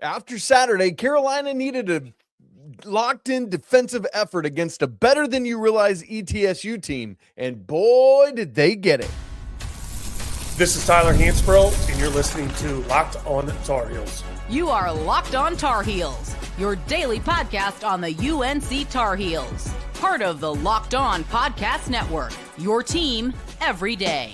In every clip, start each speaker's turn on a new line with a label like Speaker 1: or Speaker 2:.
Speaker 1: After Saturday, Carolina needed a locked-in defensive effort against a better-than-you-realize ETSU team, and boy, did they get it.
Speaker 2: This is Tyler Hansbrough, and you're listening to Locked On Tar Heels.
Speaker 3: You are Locked On Tar Heels, your daily podcast on the UNC Tar Heels. Part of the Locked On Podcast Network, your team every day.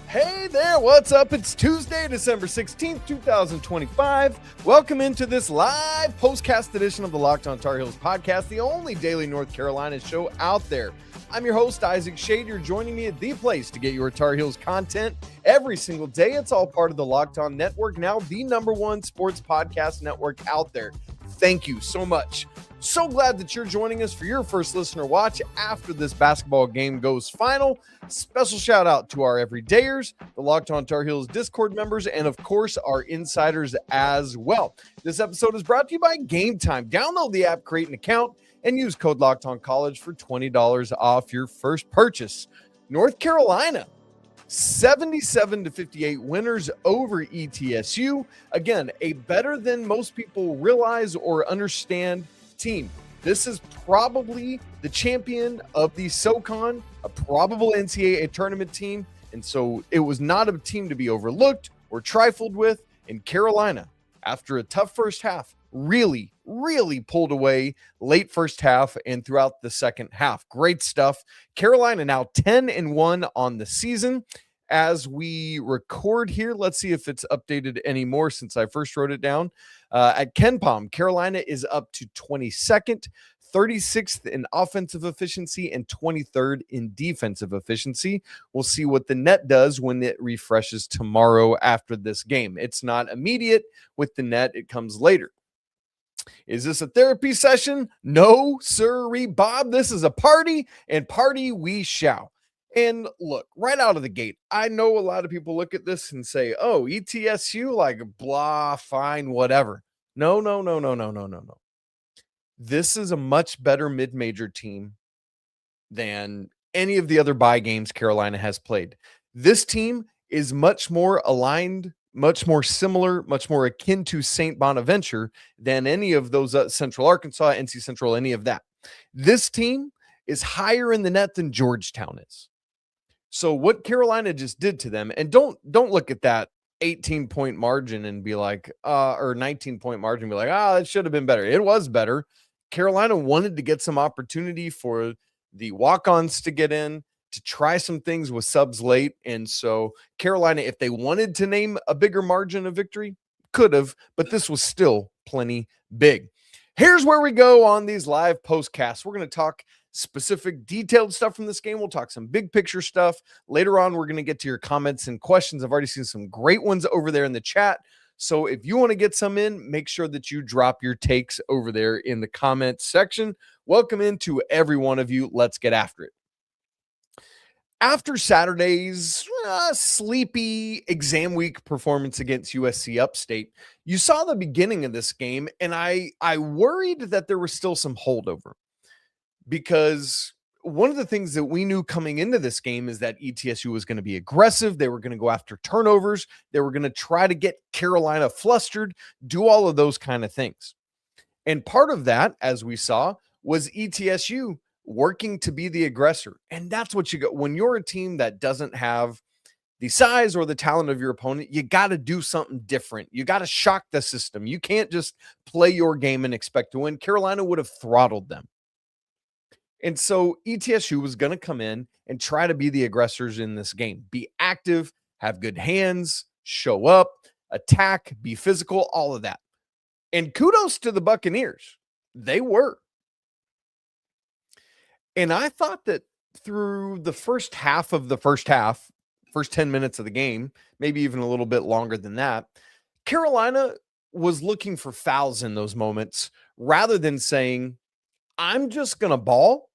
Speaker 1: Hey there, what's up? It's Tuesday, December 16th, 2025. Welcome into this live postcast edition of the Locked On Tar Heels podcast, the only daily North Carolina show out there. I'm your host, Isaac Schade. You're joining me at the place to get your Tar Heels content every single day. It's all part of the Locked On Network, now the #1 sports podcast network out there. Thank you so much. So glad that you're joining us for your first listener watch after this basketball game goes final. Special shout out to our everydayers, the Locked On Tar Heels Discord members, and of course, our insiders as well. This episode is brought to you by Game Time. Download the app, create an account, and use code LOCKEDONCollege for $20 off your first purchase. North Carolina, 77-58 winners over ETSU. Again, a better than most people realize or understand team. This is probably the champion of the SoCon, a probable NCAA tournament team. And so it was not a team to be overlooked or trifled with. And Carolina, after a tough first half, really pulled away late first half and throughout the second half. Great stuff. Carolina now 10-1 on the season. As we record here, let's see if it's updated anymore since I first wrote it down. At KenPom, Carolina is up to 22nd, 36th in offensive efficiency, and 23rd in defensive efficiency. We'll see what the net does when it refreshes tomorrow after this game. It's not immediate with the net. It comes later. Is this a therapy session? No, sirree, Bob. This is a party, and party we shall. And look, right out of the gate, I know a lot of people look at this and say, oh, ETSU, like blah, fine, whatever. No. This is a much better mid-major team than any of the other bye games Carolina has played. This team is much more aligned, much more similar, much more akin to St. Bonaventure than any of those Central Arkansas, NC Central, any of that. This team is higher in the net than Georgetown is. So what Carolina just did to them, and don't look at that 18-point margin and be like, or 19-point margin and be like, it should have been better. It was better. Carolina wanted to get some opportunity for the walk-ons to get in, to try some things with subs late. And so Carolina, if they wanted to name a bigger margin of victory, could have, but this was still plenty big. Here's where we go on these live postcasts. We're going to talk specific detailed stuff from this game. We'll talk some big picture stuff. Later on, we're going to get to your comments and questions. I've already seen some great ones over there in the chat. So if you want to get some in, make sure that you drop your takes over there in the comments section. Welcome into every one of you. Let's get after it. After Saturday's sleepy exam week performance against USC Upstate, you saw the beginning of this game, and I worried that there was still some holdover. Because one of the things that we knew coming into this game is that ETSU was going to be aggressive. They were going to go after turnovers. They were going to try to get Carolina flustered, do all of those kind of things. And part of that, as we saw, was ETSU working to be the aggressor. And that's what you got. When you're a team that doesn't have the size or the talent of your opponent, you got to do something different. You got to shock the system. You can't just play your game and expect to win. Carolina would have throttled them. And so ETSU was going to come in and try to be the aggressors in this game. Be active, have good hands, show up, attack, be physical, all of that. And kudos to the Buccaneers. They were. And I thought that through the first 10 minutes of the game, maybe even a little bit longer than that, Carolina was looking for fouls in those moments rather than saying, I'm just going to ball.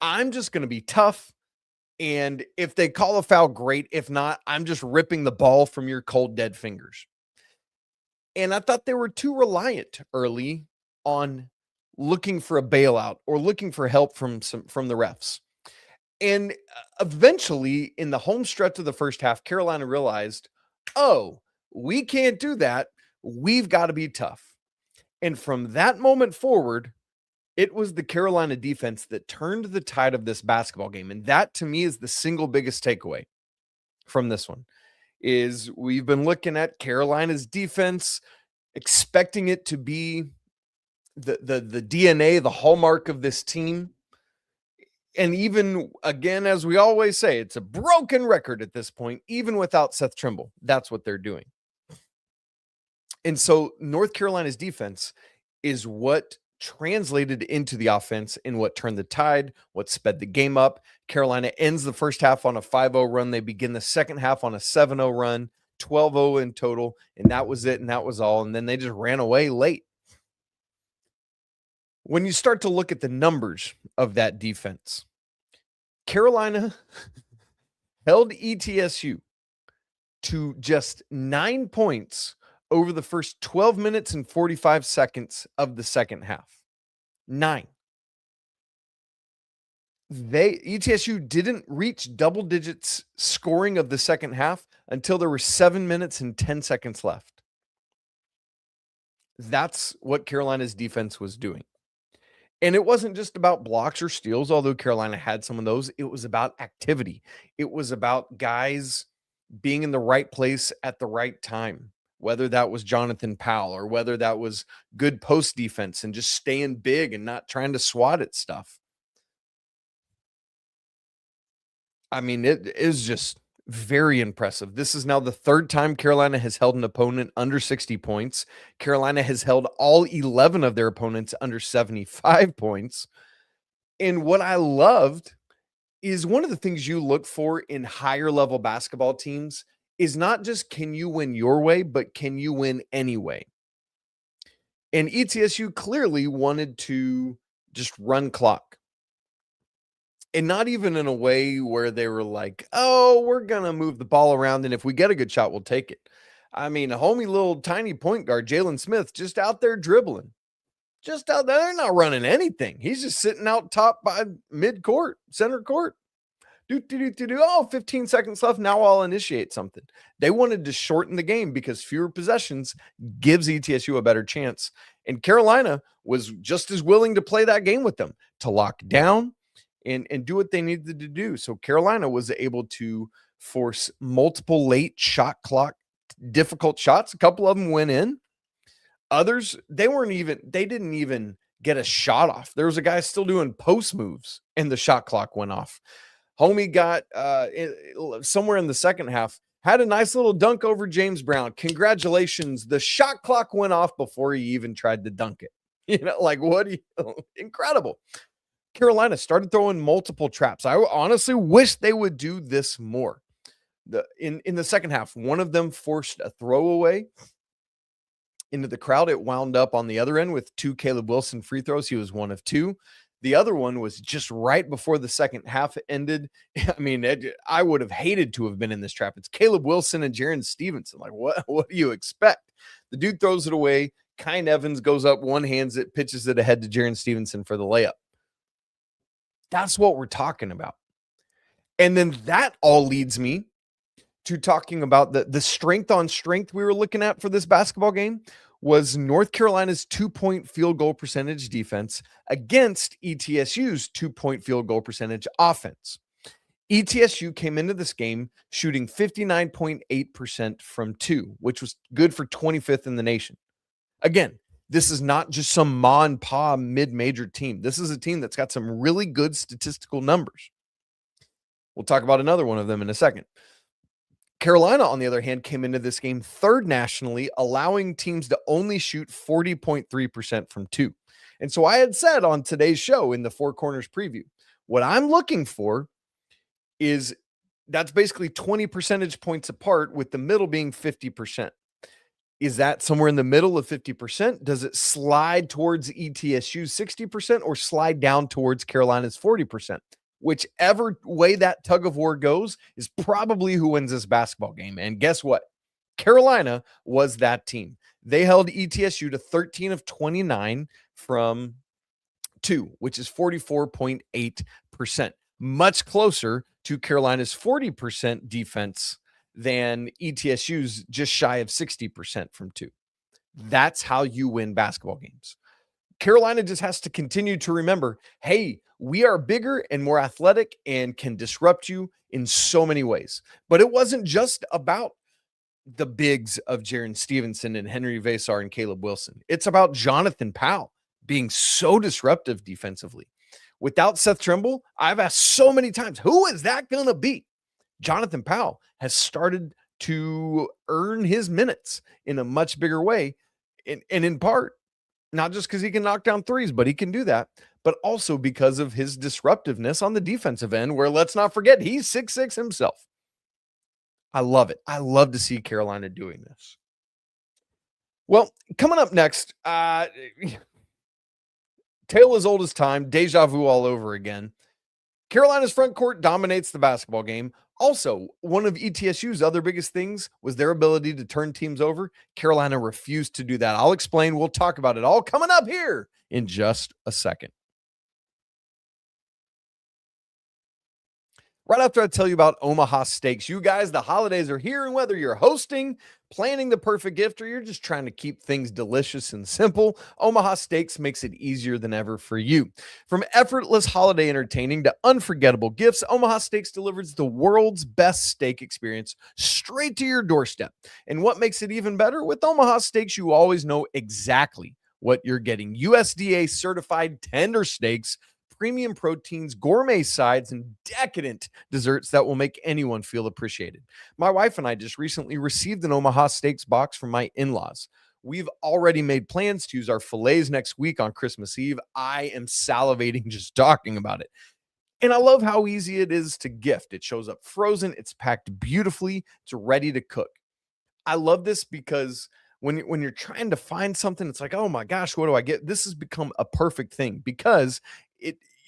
Speaker 1: I'm just going to be tough. And if they call a foul, great. If not, I'm just ripping the ball from your cold, dead fingers. And I thought they were too reliant early on looking for a bailout or looking for help from the refs. And eventually, in the home stretch of the first half, Carolina realized, oh, we can't do that. we've got to be tough. And from that moment forward, it was the Carolina defense that turned the tide of this basketball game. And that, to me, is the single biggest takeaway from this one, is we've been looking at Carolina's defense, expecting it to be the DNA, the hallmark of this team. And even, again, as we always say, it's a broken record at this point, even without Seth Trimble. That's what they're doing. And so North Carolina's defense is what translated into the offense and what turned the tide, what sped the game up. Carolina ends the first half on a 5-0 run. They begin the second half on a 7-0 run, 12-0 in total, and that was it, and that was all. And then they just ran away late. When you start to look at the numbers of that defense, Carolina held ETSU to just 9 points over the first 12 minutes and 45 seconds of the second half. 9. ETSU didn't reach double digits scoring of the second half until there were 7 minutes and 10 seconds left. That's what Carolina's defense was doing. And it wasn't just about blocks or steals, although Carolina had some of those. It was about activity. It was about guys being in the right place at the right time, whether that was Jonathan Powell or whether that was good post defense and just staying big and not trying to swat at stuff. I mean, it is just very impressive. This is now the third time Carolina has held an opponent under 60 points. Carolina has held all 11 of their opponents under 75 points. And what I loved is one of the things you look for in higher level basketball teams is not just can you win your way, but can you win anyway? And ETSU clearly wanted to just run clock. And not even in a way where they were like, oh, we're going to move the ball around, and if we get a good shot, we'll take it. I mean, a homie little tiny point guard, Jalen Smith, just out there dribbling. Just out there. They're not running anything. He's just sitting out top by mid-court, center court. Oh, 15 seconds left. Now I'll initiate something. They wanted to shorten the game because fewer possessions gives ETSU a better chance. And Carolina was just as willing to play that game with them, to lock down and do what they needed to do. So Carolina was able to force multiple late shot clock, difficult shots. A couple of them went in. Others, they didn't even get a shot off. There was a guy still doing post moves and the shot clock went off. Homie got somewhere in the second half, had a nice little dunk over James Brown. Congratulations. The shot clock went off before he even tried to dunk it. You know, like incredible. Carolina started throwing multiple traps. I honestly wish they would do this more. In the second half, one of them forced a throwaway into the crowd. It wound up on the other end with 2 Caleb Wilson free throws. He was 1 of 2. The other one was just right before the second half ended. I mean, I would have hated to have been in this trap. It's Caleb Wilson and Jaron Stevenson. Like, what do you expect? The dude throws it away. Kyle Evans goes up, one-hands it, pitches it ahead to Jaron Stevenson for the layup. That's what we're talking about. And then that all leads me to talking about the strength on strength we were looking at for this basketball game was North Carolina's 2-point field goal percentage defense against ETSU's 2-point field goal percentage offense. ETSU came into this game shooting 59.8% from 2, which was good for 25th in the nation. Again, this is not just some ma and pa mid-major team. This is a team that's got some really good statistical numbers. We'll talk about another one of them in a second. Carolina, on the other hand, came into this game third nationally, allowing teams to only shoot 40.3% from 2. And so I had said on today's show in the Four Corners preview, what I'm looking for is that's basically 20 percentage points apart, with the middle being 50%. Is that somewhere in the middle of 50%? Does it slide towards ETSU's 60% or slide down towards Carolina's 40%? Whichever way that tug of war goes is probably who wins this basketball game. And guess what? Carolina was that team. They held ETSU to 13 of 29 from 2, which is 44.8%. Much closer to Carolina's 40% defense than ETSU's just shy of 60% from 2. That's how you win basketball games. Carolina just has to continue to remember, hey, we are bigger and more athletic and can disrupt you in so many ways. But it wasn't just about the bigs of Jaren Stevenson and Henry Vasar and Caleb Wilson. It's about Jonathan Powell being so disruptive defensively. Without Seth Trimble, I've asked so many times, who is that going to be? Jonathan Powell has started to earn his minutes in a much bigger way. And in part, not just because he can knock down threes, but he can do that, but also because of his disruptiveness on the defensive end, where let's not forget, he's 6'6" himself. I love it. I love to see Carolina doing this. Well, coming up next, tale as old as time, deja vu all over again. Carolina's front court dominates the basketball game. Also, one of ETSU's other biggest things was their ability to turn teams over. Carolina refused to do that. I'll explain. We'll talk about it all coming up here in just a second. Right after I tell you about Omaha Steaks, you guys, the holidays are here, and whether you're hosting, planning the perfect gift, or you're just trying to keep things delicious and simple, Omaha Steaks makes it easier than ever for you. From effortless holiday entertaining to unforgettable gifts, Omaha Steaks delivers the world's best steak experience straight to your doorstep. And what makes it even better? With Omaha Steaks, you always know exactly what you're getting. USDA certified tender steaks, premium proteins, gourmet sides, and decadent desserts that will make anyone feel appreciated. My wife and I just recently received an Omaha Steaks box from my in-laws. We've already made plans to use our fillets next week on Christmas Eve. I am salivating just talking about it. And I love how easy it is to gift. It shows up frozen. It's packed beautifully. It's ready to cook. I love this because when you're trying to find something, it's like, oh my gosh, what do I get? This has become a perfect thing because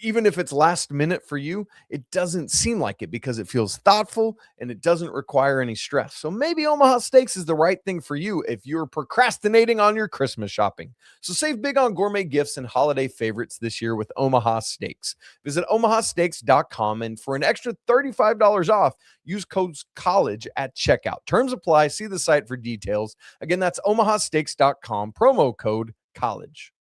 Speaker 1: even if it's last minute for you, it doesn't seem like it because it feels thoughtful and it doesn't require any stress. So maybe Omaha Steaks is the right thing for you if you're procrastinating on your Christmas shopping. So save big on gourmet gifts and holiday favorites this year with Omaha Steaks. Visit omahasteaks.com, and for an extra $35 off, use code COLLEGE at checkout. Terms apply. See the site for details. Again, that's omahasteaks.com, promo code COLLEGE.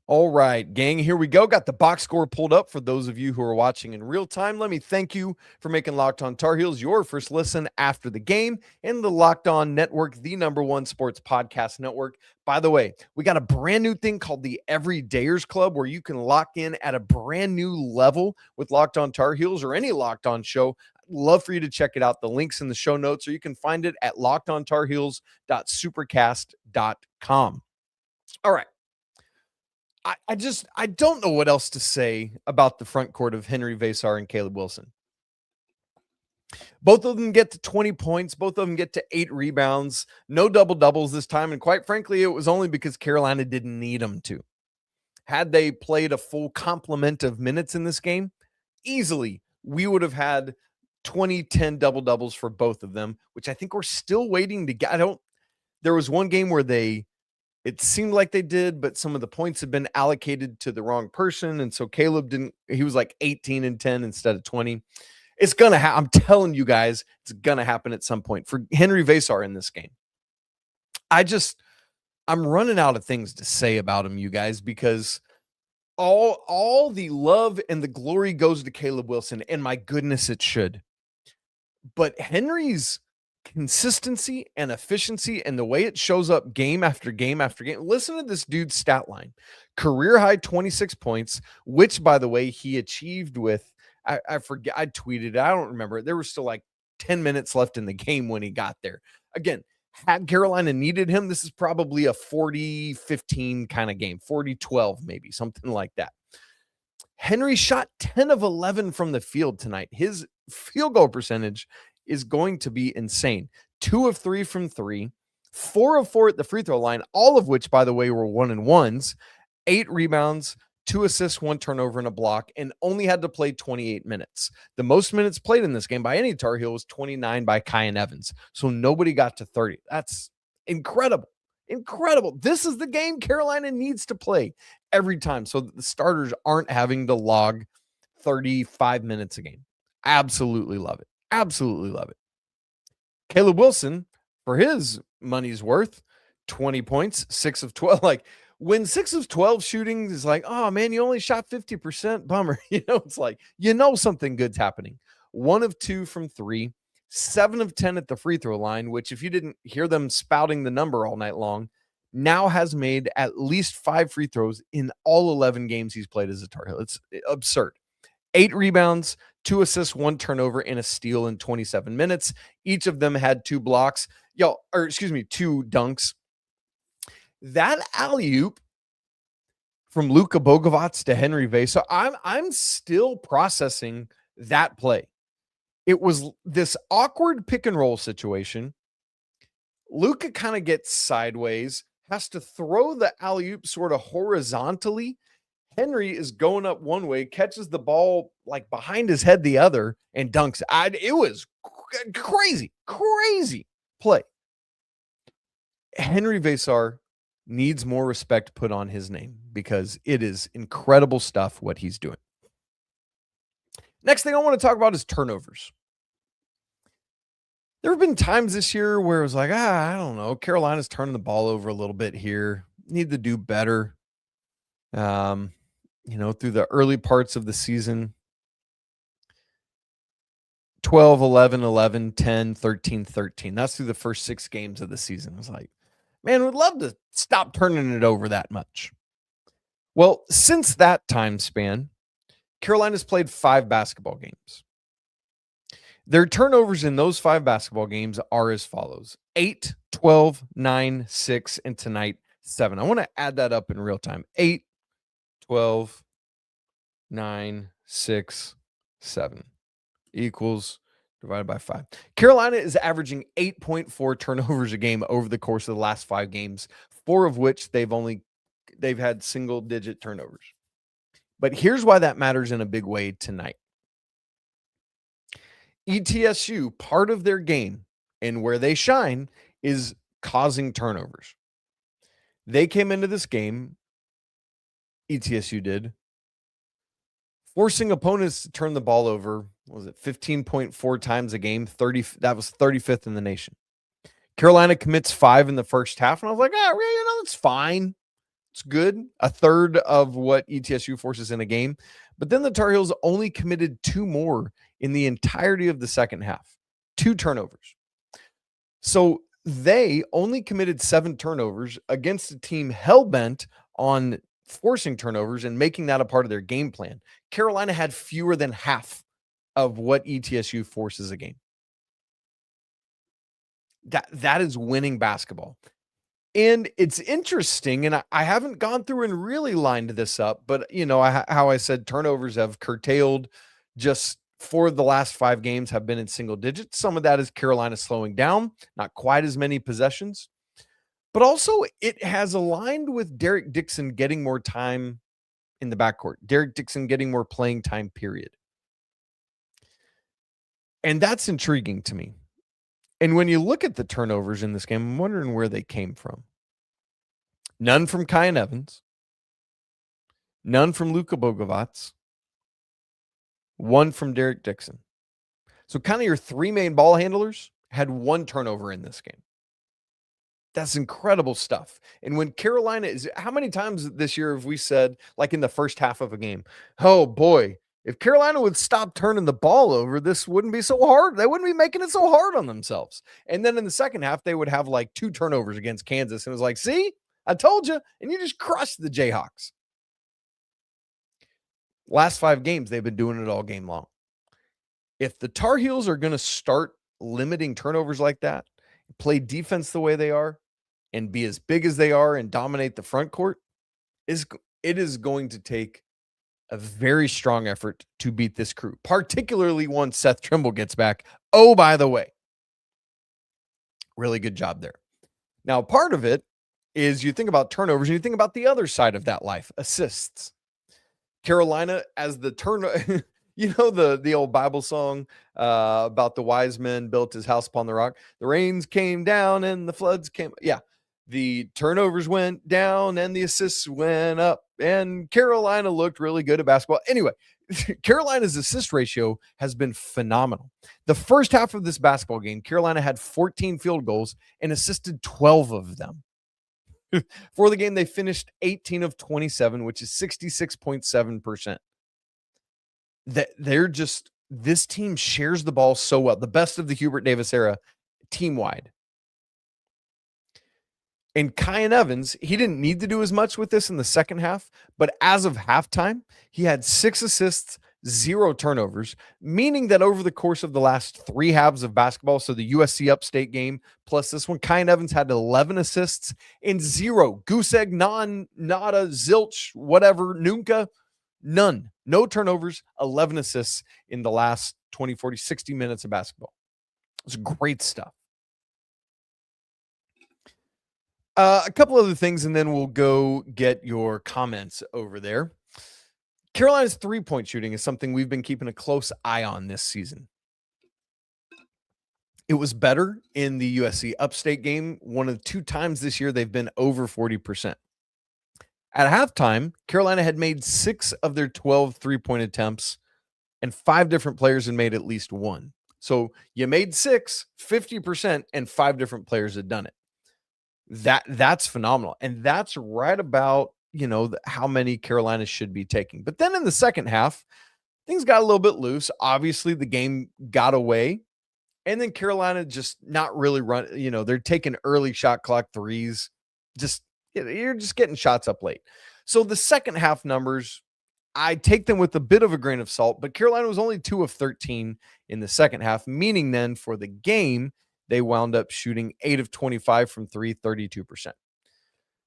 Speaker 1: All right, gang, here we go. Got the box score pulled up for those of you who are watching in real time. Let me thank you for making Locked On Tar Heels your first listen after the game, and the Locked On Network, the #1 sports podcast network. By the way, we got a brand new thing called the Everydayers Club, where you can lock in at a brand new level with Locked On Tar Heels or any Locked On show. I'd love for you to check it out. The link's in the show notes, or you can find it at lockedontarheels.supercast.com. All right. I don't know what else to say about the front court of Henry Vasar and Caleb Wilson. Both of them get to 20 points. Both of them get to 8 rebounds. No double-doubles this time. And quite frankly, it was only because Carolina didn't need them to. Had they played a full complement of minutes in this game, easily we would have had 20-10 double-doubles for both of them, which I think we're still waiting to get. There was one game where it seemed like they did, but some of the points had been allocated to the wrong person. And so Caleb he was like 18 and 10 instead of 20. It's going to happen. I'm telling you guys, it's going to happen at some point for Henry Vasar in this game. I'm running out of things to say about him, you guys, because all the love and the glory goes to Caleb Wilson, and my goodness, it should. But Henry's consistency and efficiency and the way it shows up game after game after game. Listen to this dude's stat line. Career high 26 points, which, by the way, he achieved with, I forget, I tweeted it. I don't remember. There were still like 10 minutes left in the game when he got there. Again, had Carolina needed him, this is probably a 40-15 kind of game, 40-12 maybe, something like that. Henry shot 10 of 11 from the field tonight. His field goal percentage is going to be insane. 2 of 3 from 3, 4 of 4 at the free throw line, all of which, by the way, were 1-and-1s, 8 rebounds, 2 assists, 1 turnover, and a block, and only had to play 28 minutes. The most minutes played in this game by any Tar Heel was 29 by Kyan Evans. So nobody got to 30. That's incredible. Incredible. This is the game Carolina needs to play every time so that the starters aren't having to log 35 minutes a game. Absolutely love it. Absolutely love it. Caleb Wilson, for his money's worth, 20 points, 6 of 12. Like, when 6 of 12 shooting is like, oh man, you only shot 50%. Bummer. It's like, something good's happening. 1 of 2 from 3, 7 of 10 at the free throw line, which, if you didn't hear them spouting the number all night long, now has made at least 5 free throws in all 11 games he's played as a Tar Heel. It's absurd. 8 rebounds, 2 assists, 1 turnover, and a steal in 27 minutes. Each of them had 2 blocks. 2 dunks. That alley-oop from Luka Bogovac to Henry Vesa, I'm still processing that play. It was this awkward pick and roll situation. Luka kind of gets sideways, has to throw the alley-oop sort of horizontally. Henry is going up one way, catches the ball like behind his head the other, and dunks. It was crazy play. Henry Vesar needs more respect put on his name because it is incredible stuff what he's doing. Next thing I want to talk about is turnovers. There have been times this year where it was like, I don't know, Carolina's turning the ball over a little bit here. Need to do better. Through the early parts of the season, 12, 11, 11, 10, 13, 13. That's through the first 6 games of the season. It's like, man, we'd love to stop turning it over that much. Well, since that time span, Carolina's played 5 basketball games. Their turnovers in those 5 basketball games are as follows: 8, 12, 9, 6, and tonight 7. I want to add that up in real time. 8, 12, 9, 6, 7 equals divided by 5. Carolina is averaging 8.4 turnovers a game over the course of the last 5 games, 4 of which they've had single-digit turnovers. But here's why that matters in a big way tonight. ETSU, part of their game and where they shine is causing turnovers. They came into this game, ETSU did, forcing opponents to turn the ball over, 15.4 times a game, 30. That was 35th in the nation. Carolina commits 5 in the first half, and I was like, it's fine. It's good. A third of what ETSU forces in a game. But then the Tar Heels only committed 2 more in the entirety of the second half. 2 turnovers. So they only committed 7 turnovers against a team hell-bent on forcing turnovers and making that a part of their game plan. Carolina had fewer than half of what ETSU forces a game. That is winning basketball. And it's interesting, and I haven't gone through and really lined this up, but how I said turnovers have curtailed just for the last 5 games have been in single digits. Some of that is Carolina slowing down, not quite as many possessions, but also it has aligned with Derek Dixon getting more time in the backcourt. Derek Dixon getting more playing time, period. And that's intriguing to me. And when you look at the turnovers in this game, I'm wondering where they came from. None from Kyan Evans. None from Luka Bogovac. 1 from Derek Dixon. So kind of your 3 main ball handlers had 1 turnover in this game. That's incredible stuff. And when Carolina is, how many times this year have we said, like in the first half of a game, oh boy, if Carolina would stop turning the ball over, this wouldn't be so hard. They wouldn't be making it so hard on themselves. And then in the second half, they would have like 2 turnovers against Kansas. And it was like, see, I told you. And you just crushed the Jayhawks. Last 5 games, they've been doing it all game long. If the Tar Heels are going to start limiting turnovers like that, play defense the way they are, and be as big as they are and dominate the front court, it is going to take a very strong effort to beat this crew, particularly once Seth Trimble gets back. Oh, by the way, really good job there. Now, part of it is you think about turnovers and you think about the other side of that life, assists. Carolina as the turnover, the old Bible song about the wise men built his house upon the rock. The rains came down and the floods came. Yeah. The turnovers went down and the assists went up, and Carolina looked really good at basketball. Anyway, Carolina's assist ratio has been phenomenal. The first half of this basketball game, Carolina had 14 field goals and assisted 12 of them. For the game, they finished 18 of 27, which is 66.7%. They're just, this team shares the ball so well. The best of the Hubert Davis era, team-wide. And Kyan Evans, he didn't need to do as much with this in the second half, but as of halftime, he had 6 assists, 0 turnovers, meaning that over the course of the last 3 halves of basketball, so the USC Upstate game plus this one, Kyan Evans had 11 assists and 0. Goose egg, nada, zilch, whatever, nunca, none. No turnovers, 11 assists in the last 20, 40, 60 minutes of basketball. It's great stuff. A couple other things, and then we'll go get your comments over there. Carolina's three-point shooting is something we've been keeping a close eye on this season. It was better in the USC Upstate game. One of 2 times this year they've been over 40%. At halftime, Carolina had made 6 of their 12 three-point attempts, and 5 different players had made at least 1. So you made 6, 50%, and 5 different players had done it. That's phenomenal. And that's right about, how many Carolina should be taking. But then in the second half, things got a little bit loose. Obviously, the game got away. And then Carolina just not really run, they're taking early shot clock threes. You're just getting shots up late. So the second half numbers, I take them with a bit of a grain of salt, but Carolina was only 2 of 13 in the second half, meaning then for the game, they wound up shooting 8 of 25 from 3, 32%.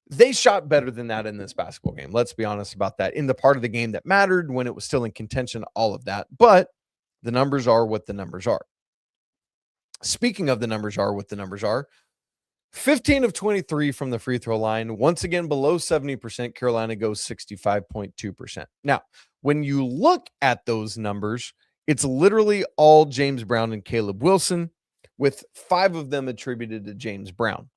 Speaker 1: They shot better than that in this basketball game. Let's be honest about that. In the part of the game that mattered, when it was still in contention, all of that. But the numbers are what the numbers are. Speaking of the numbers are what the numbers are, 15 of 23 from the free throw line. Once again, below 70%. Carolina goes 65.2%. Now, when you look at those numbers, it's literally all James Brown and Caleb Wilson, with 5 of them attributed to James Brown,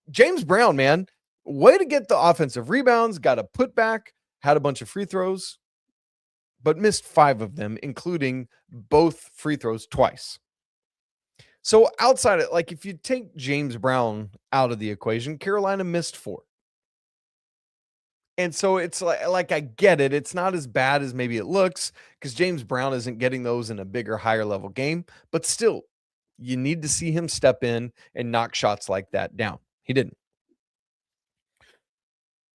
Speaker 1: James Brown, man, way to get the offensive rebounds, got a putback, had a bunch of free throws, but missed 5 of them, including both free throws twice. So outside of, if you take James Brown out of the equation, Carolina missed 4. And so it's like I get it. It's not as bad as maybe it looks, because James Brown isn't getting those in a bigger, higher level game, but still, you need to see him step in and knock shots like that down. He didn't.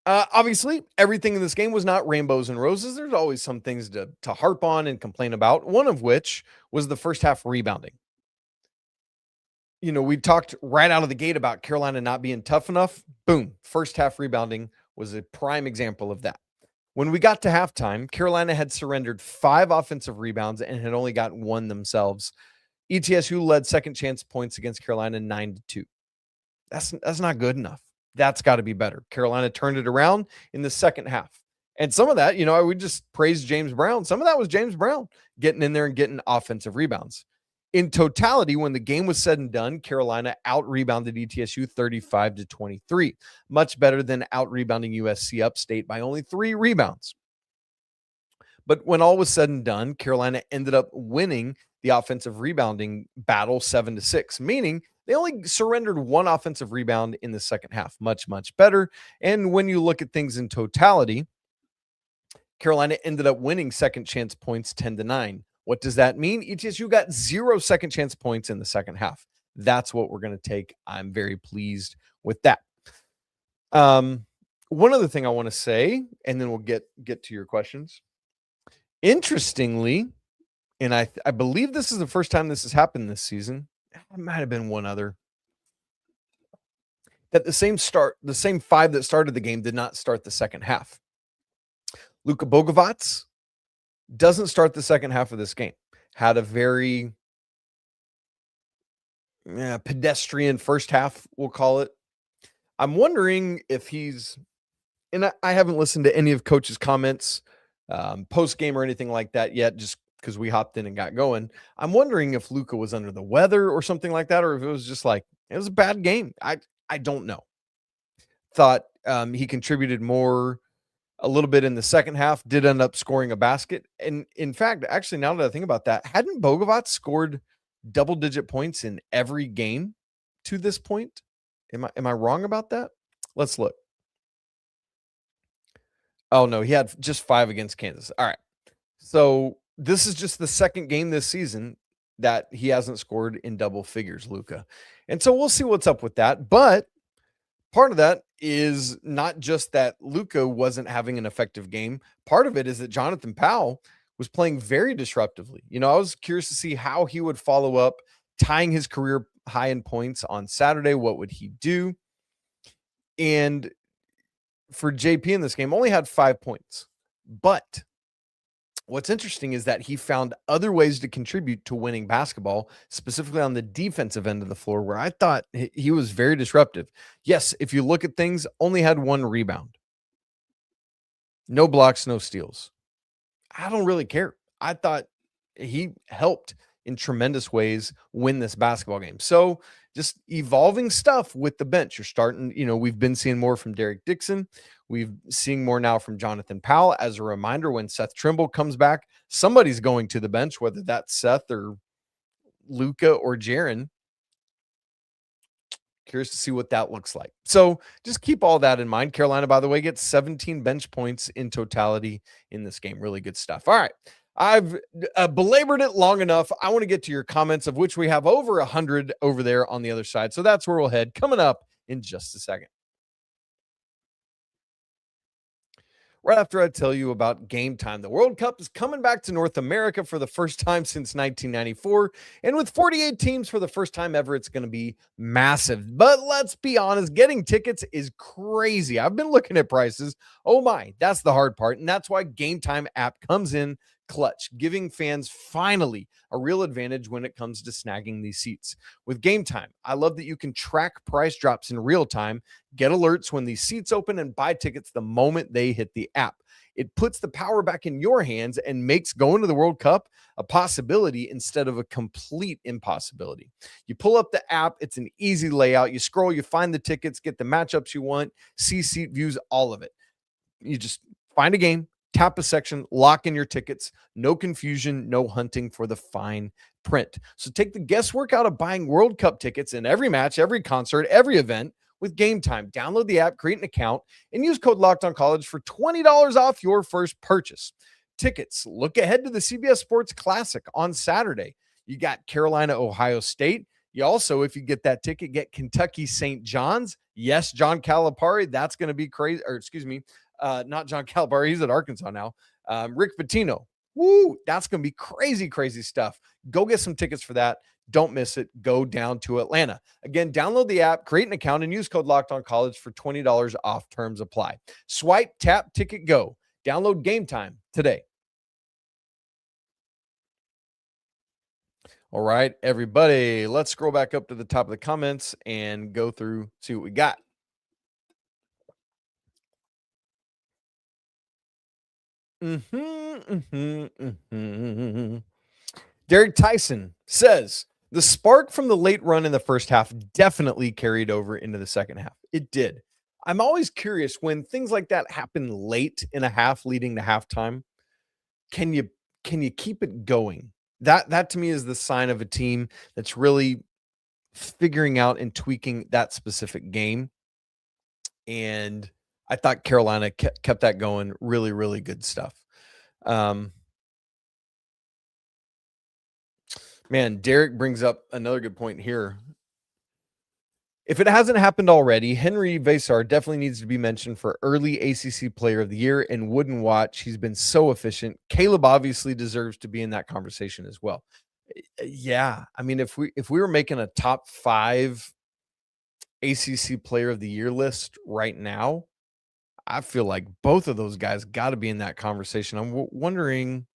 Speaker 1: Obviously, everything in this game was not rainbows and roses. There's always some things to harp on and complain about, one of which was the first half rebounding. We talked right out of the gate about Carolina not being tough enough. Boom. First half rebounding was a prime example of that. When we got to halftime, Carolina had surrendered 5 offensive rebounds and had only got 1 themselves. ETSU led second chance points against Carolina 9-2. That's not good enough. That's got to be better. Carolina turned it around in the second half. And some of that, I would just praise James Brown. Some of that was James Brown getting in there and getting offensive rebounds. In totality, when the game was said and done, Carolina out-rebounded ETSU 35-23, much better than out-rebounding USC Upstate by only 3 rebounds. But when all was said and done, Carolina ended up winning the offensive rebounding battle 7-6, meaning they only surrendered 1 offensive rebound in the second half. Much, much better. And when you look at things in totality, Carolina ended up winning second chance points 10-9. What does that mean? ETSU got 0 second chance points in the second half. That's what we're going to take. I'm very pleased with that. One other thing I want to say, and then we'll get to your questions. Interestingly, and I believe this is the first time this has happened this season. It might have been one other. That the same 5 that started the game did not start the second half. Luka Bogovac doesn't start the second half of this game. Had a very pedestrian first half, we'll call it. I'm wondering if he's, and I haven't listened to any of Coach's comments post-game or anything like that yet, just because we hopped in and got going. I'm wondering if Luka was under the weather or something like that, or if it was just it was a bad game. I don't know. Thought he contributed more a little bit in the second half, did end up scoring a basket. And in fact, actually, now that I think about that, hadn't Bogovac scored double-digit points in every game to this point? Am I wrong about that? Let's look. Oh, no, he had just 5 against Kansas. All right. So this is just the second game this season that he hasn't scored in double figures, Luka. And so we'll see what's up with that. But part of that is not just that Luka wasn't having an effective game. Part of it is that Jonathan Powell was playing very disruptively. I was curious to see how he would follow up, tying his career high in points on Saturday. What would he do? And for JP in this game, only had 5 points. But what's interesting is that he found other ways to contribute to winning basketball, specifically on the defensive end of the floor, where I thought he was very disruptive. Yes, if you look at things, only had 1 rebound. No blocks, no steals. I don't really care. I thought he helped in tremendous ways win this basketball game. So just evolving stuff with the bench. You're starting, we've been seeing more from Derek Dixon. We've seeing more now from Jonathan Powell. As a reminder, when Seth Trimble comes back, somebody's going to the bench, whether that's Seth or Luka or Jaren. Curious to see what that looks like. So just keep all that in mind. Carolina, by the way, gets 17 bench points in totality in this game. Really good stuff. All right. I've belabored it long enough. I want to get to your comments, of which we have over 100 over there on the other side. So that's where we'll head coming up in just a second. Right after I tell you about Game Time. The World Cup is coming back to North America for the first time since 1994. And with 48 teams for the first time ever, it's going to be massive. But let's be honest, getting tickets is crazy. I've been looking at prices. Oh my, that's the hard part. And that's why Game Time app comes in clutch, giving fans finally a real advantage when it comes to snagging these seats. With Game Time, I love that you can track price drops in real time, get alerts when these seats open, and buy tickets the moment they hit the app. It puts the power back in your hands and makes going to the World Cup a possibility instead of a complete impossibility. You pull up the app, it's an easy layout. You scroll, you find the tickets, get the matchups you want, see seat views, all of it. You just find a game, tap a section, lock in your tickets. No confusion, no hunting for the fine print. So take the guesswork out of buying World Cup tickets in every match, every concert, every event with Game Time. Download the app, create an account, and use code LOCKEDONCollege for $20 off your first purchase. Tickets. Look ahead to the CBS Sports Classic on Saturday. You got Carolina, Ohio State. You also, if you get that ticket, get Kentucky St. John's. Yes, John Calipari. That's going to be crazy. Or excuse me, not John Calipari. He's at Arkansas now. Rick Pitino. Woo, that's going to be crazy, crazy stuff. Go get some tickets for that. Don't miss it. Go down to Atlanta. Again, download the app, create an account, and use code LOCKEDONCollege for $20 off. Terms apply. Swipe, tap, ticket, go. Download Game Time today. All right, everybody, let's scroll back up to the top of the comments and go through, see what we got. Derek Tyson says, the spark from the late run in the first half definitely carried over into the second half. It did. I'm always curious when things like that happen late in a half leading to halftime. Can you keep it going? That to me is the sign of a team that's really figuring out and tweaking that specific game. And I thought Carolina kept that going. Really, really good stuff. Man, Derek brings up another good point here. If it hasn't happened already, Henry Vesar definitely needs to be mentioned for early ACC Player of the Year and wouldn't watch. He's been so efficient. Caleb obviously deserves to be in that conversation as well. Yeah, I mean, if we were making a top 5 ACC Player of the Year list right now, I feel like both of those guys got to be in that conversation. I'm wondering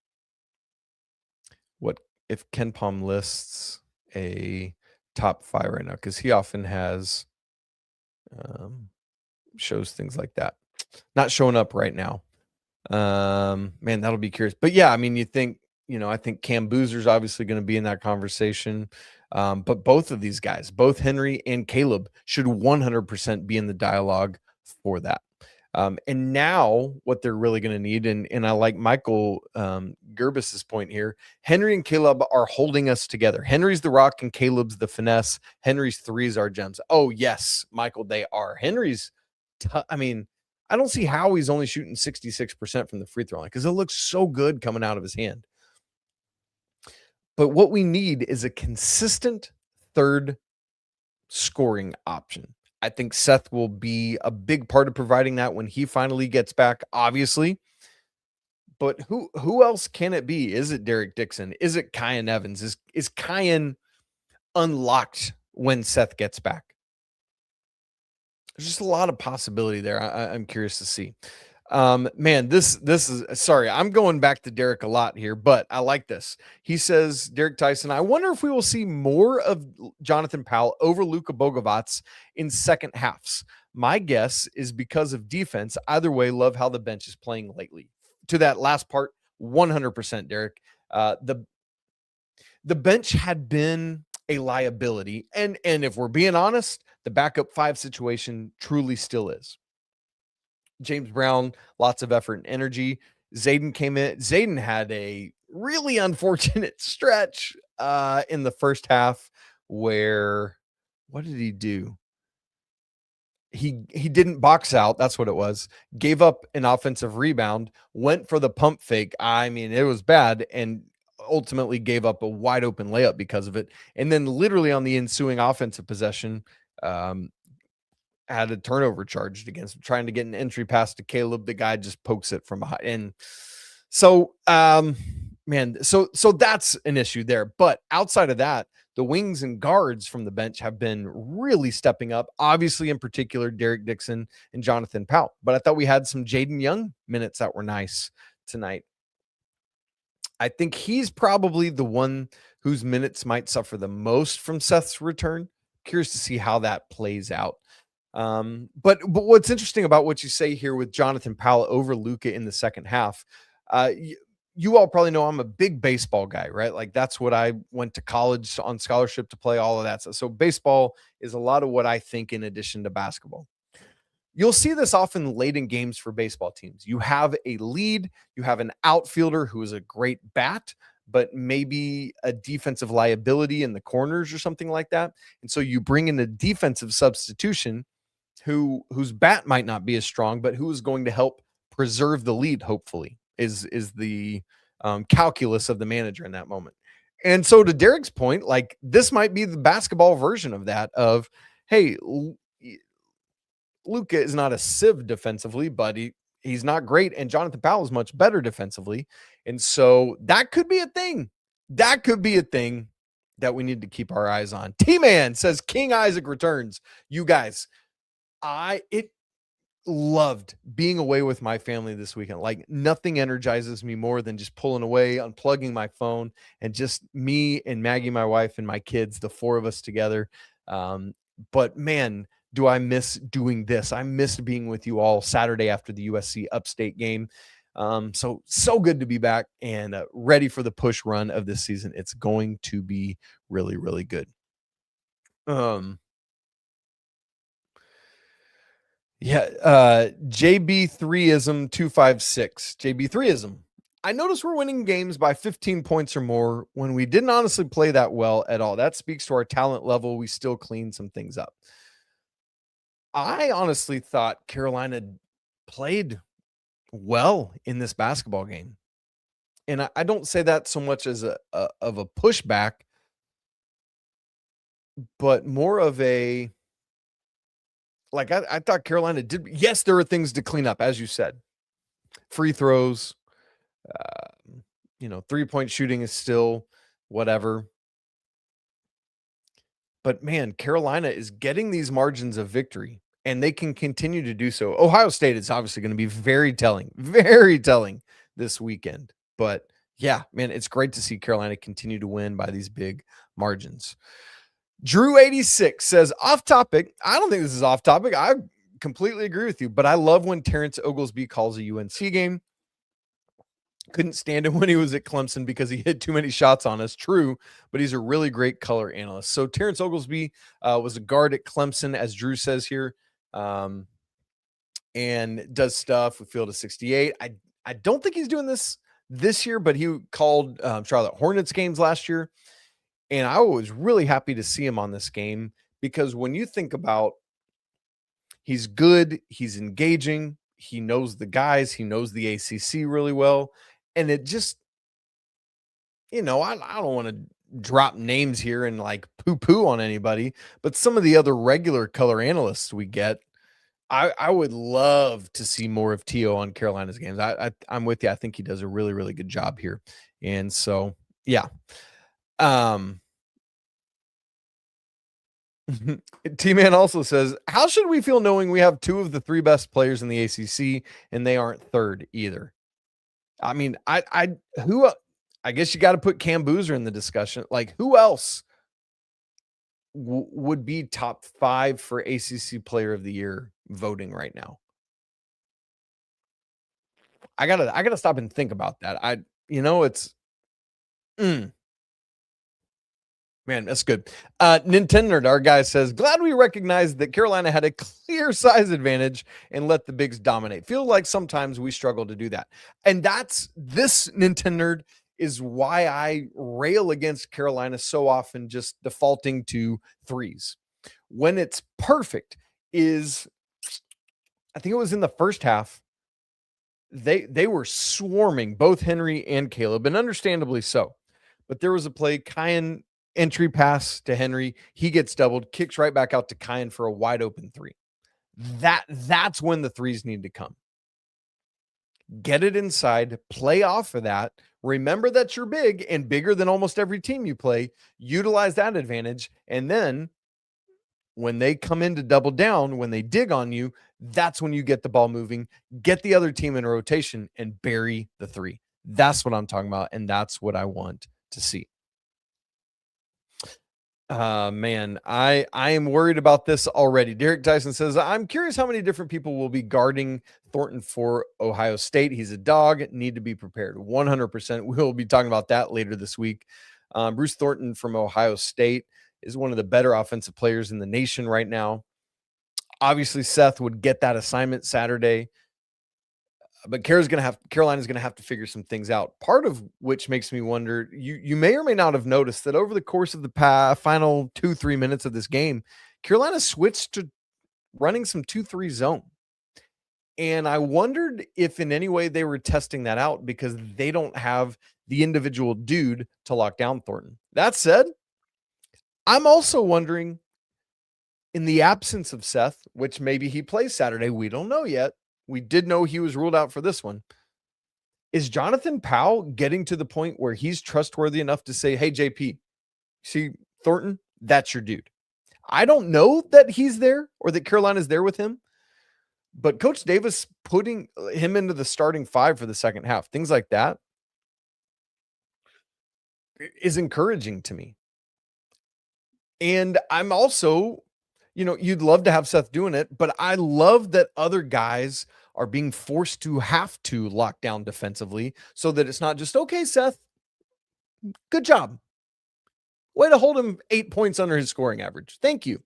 Speaker 1: what if Ken Palm lists a top 5 right now, because he often has shows things like that. Not showing up right now. Man, that'll be curious. But yeah, I mean, you think, I think Cam Boozer's obviously going to be in that conversation. But both of these guys, both Henry and Caleb, should 100% be in the dialogue for that. And now what they're really going to need, and I like Michael Gerbis's point here, Henry and Caleb are holding us together. Henry's the rock and Caleb's the finesse. Henry's threes are gems. Oh, yes, Michael, they are. Henry's, I don't see how he's only shooting 66% from the free throw line because it looks so good coming out of his hand. But what we need is a consistent third scoring option. I think Seth will be a big part of providing that when he finally gets back, obviously. But who else can it be? Is it Derek Dixon? Is it Kyan Evans? Is Kyan unlocked when Seth gets back? There's just a lot of possibility there. I'm curious to see. Man, this is, sorry, I'm going back to Derek a lot here, but I like this. He says, Derek Tyson, I wonder if we will see more of Jonathan Powell over Luka Bogovac in second halves. My guess is because of defense. Either way, love how the bench is playing lately. To that last part, 100%, Derek. The bench had been a liability, and if we're being honest, the backup five situation truly still is. James Brown, lots of effort and energy. Zayden came in. Zayden had a really unfortunate stretch in the first half where, what did he do? He didn't box out. That's what it was. Gave up an offensive rebound, went for the pump fake. I mean, it was bad, and ultimately gave up a wide open layup because of it. And then literally on the ensuing offensive possession, had a turnover charged against him, trying to get an entry pass to Caleb. The guy just pokes it from behind. And so, man, so that's an issue there. But outside of that, the wings and guards from the bench have been really stepping up. Obviously, in particular, Derek Dixon and Jonathan Powell. But I thought we had some Jaden Young minutes that were nice tonight. I think he's probably the one whose minutes might suffer the most from Seth's return. Curious to see how that plays out. But what's interesting about what you say here with Jonathan Powell over Luka in the second half, you all probably know I'm a big baseball guy, right? Like that's what I went to college on scholarship to play, all of that stuff. So baseball is a lot of what I think in addition to basketball. You'll see this often late in games for baseball teams. You have a lead, you have an outfielder who is a great bat, but maybe a defensive liability in the corners or something like that. And so you bring in a defensive substitution whose bat might not be as strong, but who is going to help preserve the lead, hopefully, is the calculus of the manager in that moment. And so to Derek's point, like this might be the basketball version of that of, hey, Luka is not a sieve defensively, but he's not great. And Jonathan Powell is much better defensively. And so that could be a thing. That could be a thing that we need to keep our eyes on. T-Man says King Isaac returns. You guys, it loved being away with my family this weekend. Like nothing energizes me more than just pulling away, unplugging my phone, and just me and Maggie, my wife, and my kids, the four of us together. But man, do I miss doing this. I missed being with you all Saturday after the USC Upstate game. So good to be back and ready for the push run of this season. It's going to be really, really good. JB3ism 256. JB3ism. I notice we're winning games by 15 points or more when we didn't honestly play that well at all. That speaks to our talent level. We still clean some things up. I honestly thought Carolina played well in this basketball game. And I don't say that so much as of a pushback, but more of a, like, I thought Carolina did. Yes, there are things to clean up, as you said. Free throws, 3-point shooting is still whatever. But man, Carolina is getting these margins of victory, and they can continue to do so. Ohio State is obviously going to be very telling this weekend. But yeah, man, it's great to see Carolina continue to win by these big margins. Drew86 says, off topic. I don't think this is off topic. I completely agree with you, but I love when Terrence Oglesby calls a UNC game. Couldn't stand him when he was at Clemson because he hit too many shots on us. True, but he's a really great color analyst. So Terrence Oglesby was a guard at Clemson, as Drew says here. and does stuff with Field of 68. I don't think he's doing this year, but he called Charlotte Hornets games last year. And I was really happy to see him on this game, because when you think about, he's good, he's engaging, he knows the guys, he knows the ACC really well. And it just, I don't want to drop names here and like poo-poo on anybody, but some of the other regular color analysts we get, I would love to see more of T.O. on Carolina's games. I'm with you. I think he does a really, really good job here. And so, yeah. T-Man also says, how should we feel knowing we have two of the three best players in the ACC and they aren't third either? I mean, I guess you got to put Cam Boozer in the discussion. Like, who else would be top 5 for ACC Player of the Year voting right now? I gotta stop and think about that. It's man, that's good. Nintendo Nerd, our guy, says, glad we recognized that Carolina had a clear size advantage and let the bigs dominate. Feel like sometimes we struggle to do that. And this Nintendo Nerd is why I rail against Carolina so often, just defaulting to threes. When it's perfect is, I think it was in the first half, they were swarming both Henry and Caleb, and understandably so. But there was a play, Kyan entry pass to Henry, he gets doubled, kicks right back out to Kyan for a wide open three. That's when the threes need to come. Get it inside, play off of that. Remember that you're big and bigger than almost every team you play. Utilize that advantage. And then when they come in to double down, when they dig on you, that's when you get the ball moving, get the other team in a rotation and bury the three. That's what I'm talking about. And that's what I want to see. Man, I am worried about this already. Derek Tyson says, I'm curious how many different people will be guarding Thornton for Ohio State. He's a dog, need to be prepared. 100%. We'll be talking about that later this week. Bruce Thornton from Ohio State is one of the better offensive players in the nation right now. Obviously, Seth would get that assignment Saturday, but Carolina's going to have to figure some things out. Part of which makes me wonder, you may or may not have noticed that over the course of the final 2-3 minutes of this game, Carolina switched to running some 2-3 zone. And I wondered if in any way they were testing that out because they don't have the individual dude to lock down Thornton. That said, I'm also wondering, in the absence of Seth, which maybe he plays Saturday, we don't know yet. We did know he was ruled out for this one. Is Jonathan Powell getting to the point where he's trustworthy enough to say, hey, JP, see Thornton, that's your dude? I don't know that he's there or that Carolina's there with him, but Coach Davis putting him into the starting 5 for the second half, things like that, is encouraging to me. And I'm also, you'd love to have Seth doing it, but I love that other guys are being forced to have to lock down defensively so that it's not just, okay, Seth, good job. Way to hold him 8 points under his scoring average. Thank you.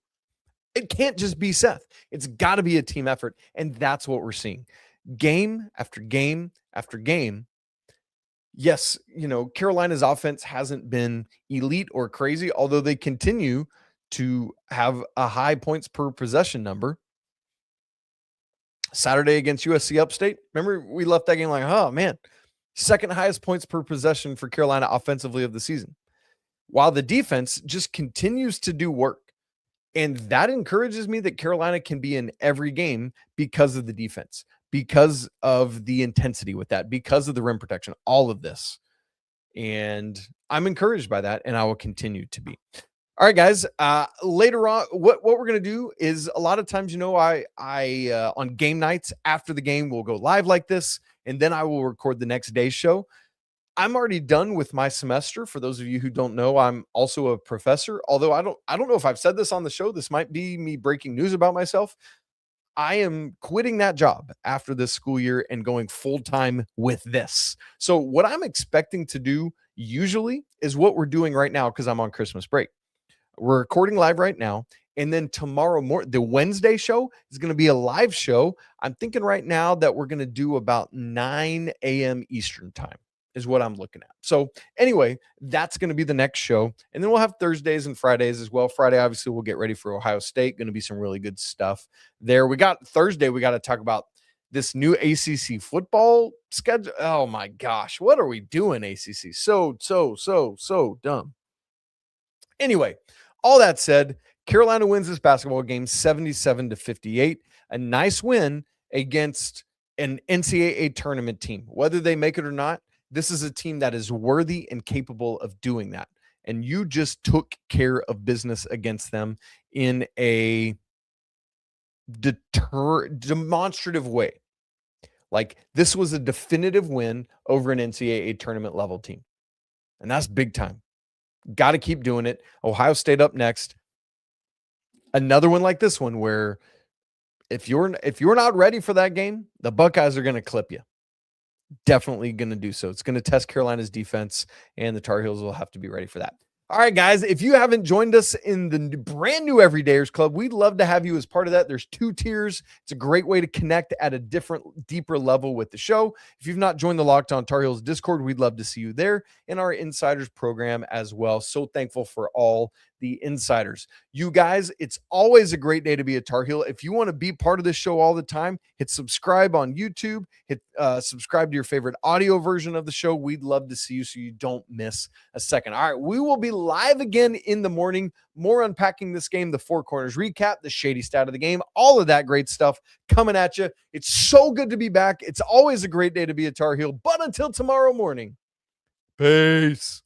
Speaker 1: It can't just be Seth. It's got to be a team effort, and that's what we're seeing. Game after game after game. Yes, Carolina's offense hasn't been elite or crazy, although they continue to have a high points per possession number. Saturday against USC Upstate, remember we left that game like, oh man, second highest points per possession for Carolina offensively of the season, while the defense just continues to do work. And that encourages me that Carolina can be in every game because of the defense, because of the intensity with that, because of the rim protection, all of this. And I'm encouraged by that, and I will continue to be. All right, guys, later on, what we're going to do is a lot of times, I on game nights after the game, we'll go live like this, and then I will record the next day's show. I'm already done with my semester. For those of you who don't know, I'm also a professor, although I don't know if I've said this on the show. This might be me breaking news about myself. I am quitting that job after this school year and going full-time with this. So what I'm expecting to do usually is what we're doing right now because I'm on Christmas break. We're recording live right now, And then tomorrow morning, the Wednesday show is going to be a live show. I'm thinking right now that we're going to do about 9 a.m. Eastern time is what I'm looking at. So anyway, that's going to be the next show. And then we'll have Thursdays and Fridays as well. Friday, obviously, we'll get ready for Ohio State. Going to be some really good stuff there. We got Thursday. We got to talk about this new ACC football schedule. Oh my gosh. What are we doing, ACC? So dumb. Anyway, all that said, Carolina wins this basketball game 77-58. A nice win against an NCAA tournament team. Whether they make it or not, this is a team that is worthy and capable of doing that. And you just took care of business against them in a demonstrative way. Like, this was a definitive win over an NCAA tournament level team. And that's big time. Got to keep doing it. Ohio State up next. Another one like this one where if you're not ready for that game, the Buckeyes are going to clip you. Definitely going to do so. It's going to test Carolina's defense, and the Tar Heels will have to be ready for that. All right, guys, if you haven't joined us in the brand new Everydayers Club, we'd love to have you as part of that. There's 2 tiers. It's a great way to connect at a different, deeper level with the show. If you've not joined the Locked On Tar Heels Discord, we'd love to see you there in our Insiders program as well. So thankful for all the insiders. You guys, it's always a great day to be a Tar Heel. If you want to be part of this show all the time, hit subscribe on YouTube, hit subscribe to your favorite audio version of the show. We'd love to see you so you don't miss a second. All right, we will be live again in the morning, more unpacking this game, the Four Corners recap, the shady stat of the game, all of that great stuff coming at you. It's so good to be back. It's always a great day to be a Tar Heel, but until tomorrow morning, peace.